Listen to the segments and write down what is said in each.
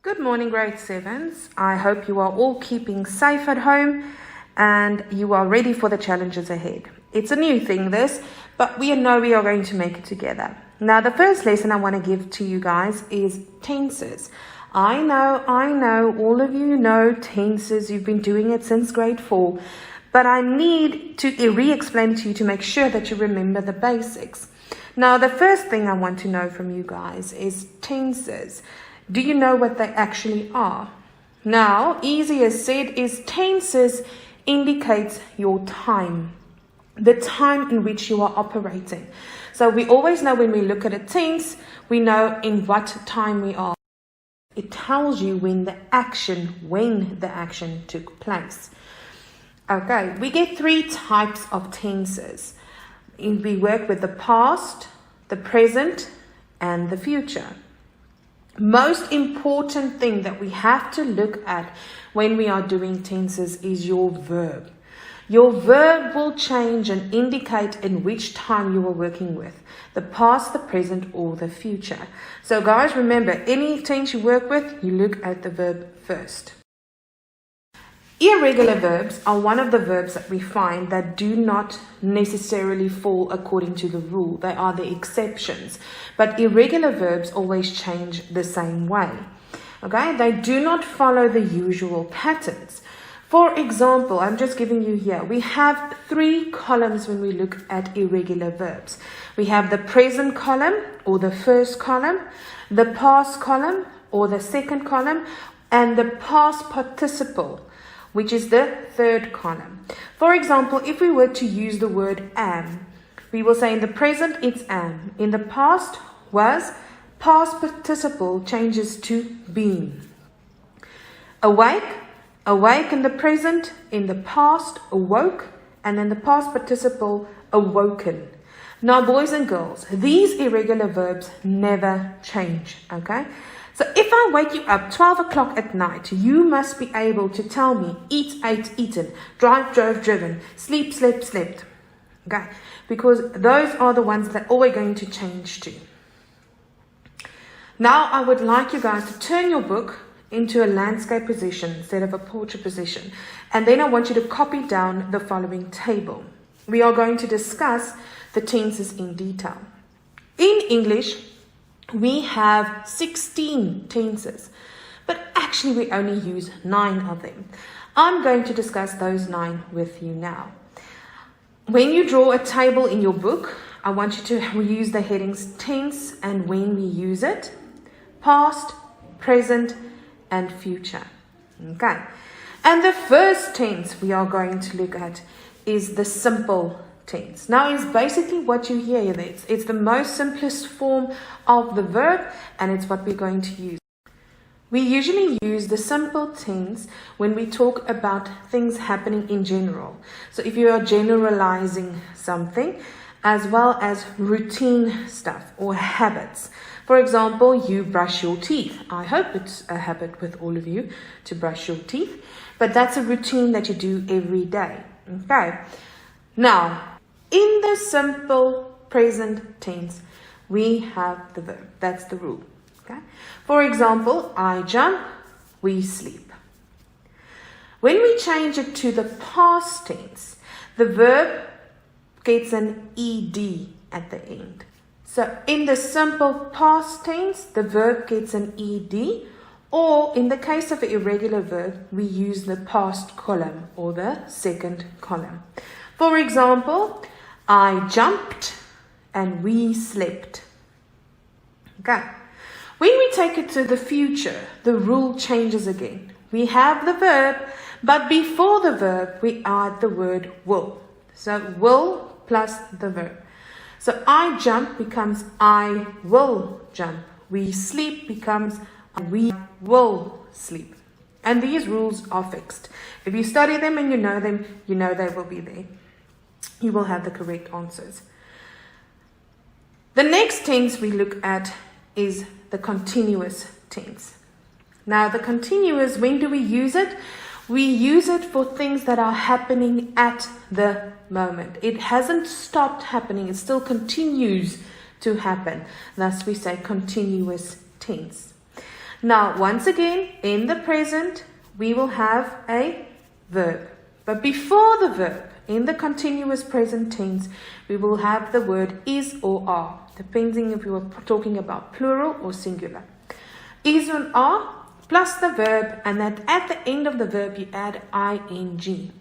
Good morning, grade 7s. I hope you are all keeping safe at home and you are ready for the challenges ahead. It's a new thing, this, but we know we are going to make it together. Now, the first lesson I want to give to you guys is tenses. I know, all of you know tenses. You've been doing it since grade 4, but I need to re-explain it to you to make sure that you remember the basics. Now, the first thing I want to know from you guys is tenses. Do you know what they actually are? Now, easier said is tenses indicates your time, the time in which you are operating. So we always know when we look at a tense, we know in what time we are. It tells you when the action took place. Okay, we get 3 types of tenses. We work with the past, the present, and the future. Most important thing that we have to look at when we are doing tenses is your verb. Your verb will change and indicate in which time you are working with, the past, the present, or the future. So guys, remember, any tense you work with, you look at the verb first. Irregular verbs are one of the verbs that we find that do not necessarily fall according to the rule. They are the exceptions. But irregular verbs always change the same way. Okay? They do not follow the usual patterns. For example, I'm just giving you here, we have 3 columns when we look at irregular verbs. We have the present column or the first column, the past column or the second column, and the past participle, which is the 3rd column. For example, if we were to use the word am, we will say in the present it's am. In the past was, past participle changes to been. Awake in the present, in the past awoke, and in the past participle awoken. Now, boys and girls, these irregular verbs never change, okay? So if I wake you up 12 o'clock at night, you must be able to tell me eat, ate, eaten, drive, drove, driven, sleep, slept, slept. Okay? Because those are the ones that are always going to change to. Now I would like you guys to turn your book into a landscape position instead of a portrait position. And then I want you to copy down the following table. We are going to discuss the tenses in detail. In English, we have 16 tenses, but actually we only use 9 of them. I'm going to discuss those 9 with you now. When you draw a table in your book, I want you to use the headings tense and when we use it, past, present, and future. Okay. And the first tense we are going to look at is the simple tense. Now, it's basically what you hear. It's the most simplest form of the verb, and it's what we're going to use. We usually use the simple tense when we talk about things happening in general. So if you are generalizing something, as well as routine stuff or habits. For example, you brush your teeth. I hope it's a habit with all of you to brush your teeth, but that's a routine that you do every day. Okay. Now, in the simple present tense, we have the verb. That's the rule. Okay? For example, I jump, we sleep. When we change it to the past tense, the verb gets an ed at the end. So in the simple past tense, the verb gets an ed, or in the case of an irregular verb, we use the past column or the 2nd column. For example, I jumped and we slept. Okay. When we take it to the future, the rule changes again. We have the verb, but before the verb, we add the word will. So will plus the verb. So I jump becomes I will jump. We sleep becomes we will sleep. And these rules are fixed. If you study them and you know them, you know they will be there. You will have the correct answers. The next tense we look at is the continuous tense. Now, the continuous, when do we use it? We use it for things that are happening at the moment. It hasn't stopped happening. It still continues to happen. Thus, we say continuous tense. Now, once again, in the present, we will have a verb. But before the verb, in the continuous present tense, we will have the word is or are, depending if we were talking about plural or singular. Is and are plus the verb, and that at the end of the verb you add ing.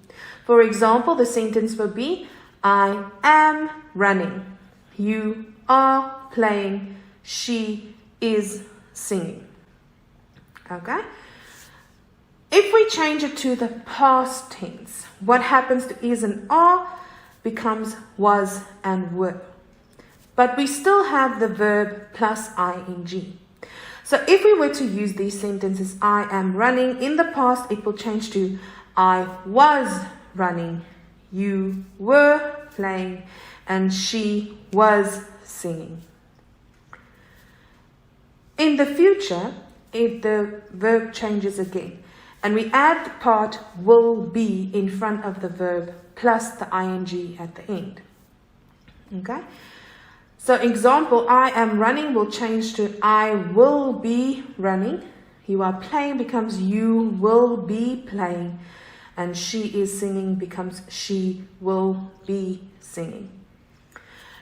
For example, the sentence will be, I am running. You are playing. She is singing. Okay? If we change it to the past tense, what happens to is and are becomes was and were. But we still have the verb plus ing. So if we were to use these sentences, I am running, in the past it will change to I was running, you were playing, and she was singing. In the future, if the verb changes again, and we add the part will be in front of the verb plus the ing at the end. Okay? So example, I am running will change to I will be running. You are playing becomes you will be playing. And she is singing becomes she will be singing.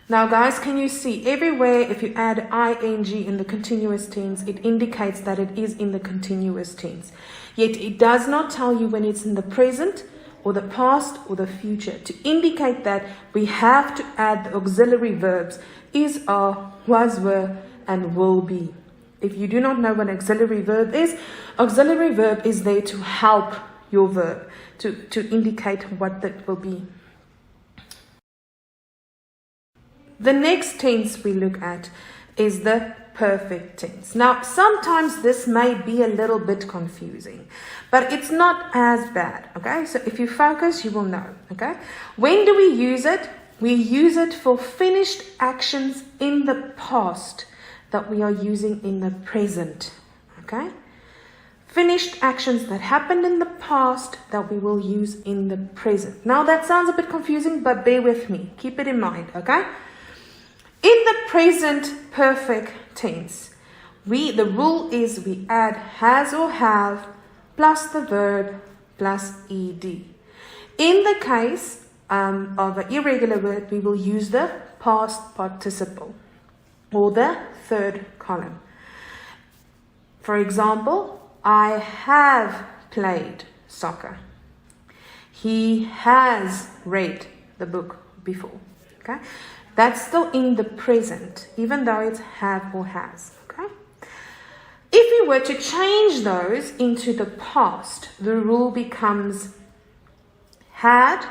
Now guys, can you see everywhere if you add ing in the continuous tense, it indicates that it is in the continuous tense. Yet it does not tell you when it's in the present or the past or the future, to indicate that we have to add the auxiliary verbs is, are, was, were, and will be. If you do not know what auxiliary verb is there to help your verb, to indicate what that will be. The next tense we look at is the perfect tense. Now, sometimes this may be a little bit confusing, but it's not as bad, okay? So if you focus, you will know, okay? When do we use it? We use it for finished actions in the past that we are using in the present, okay? Finished actions that happened in the past that we will use in the present. Now, that sounds a bit confusing, but bear with me. Keep it in mind, okay? In the present perfect tense, the rule is we add has or have plus the verb plus ed. In the case of an irregular word, we will use the past participle or the third column. For example, I have played soccer. He has read the book before. Okay? That's still in the present, even though it's have or has. Okay? If we were to change those into the past, the rule becomes had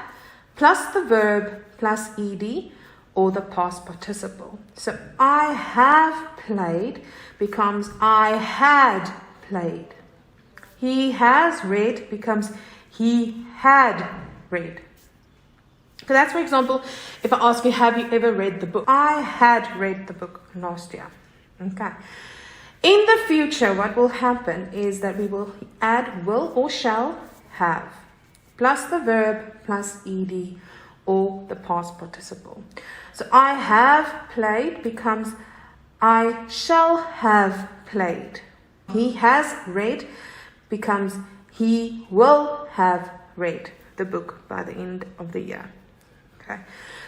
plus the verb plus ed or the past participle. So I have played becomes I had played. He has read becomes he had read. So that's, for example, if I ask you, have you ever read the book? I had read the book last year. Okay. In the future, what will happen is that we will add will or shall have plus the verb plus ed or the past participle. So I have played becomes I shall have played. He has read becomes he will have read the book by the end of the year. Okay.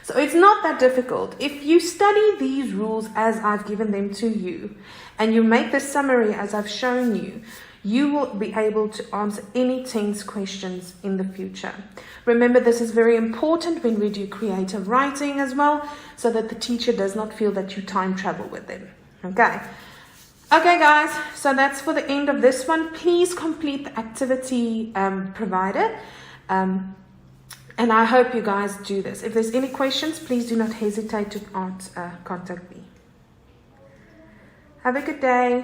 So it's not that difficult. If you study these rules as I've given them to you and you make the summary as I've shown you, you will be able to answer any tense questions in the future. Remember, this is very important when we do creative writing as well, so that the teacher does not feel that you time travel with them. Okay. Okay, guys, so that's for the end of this one. Please complete the activity provided. And I hope you guys do this. If there's any questions, please do not hesitate to contact me. Have a good day.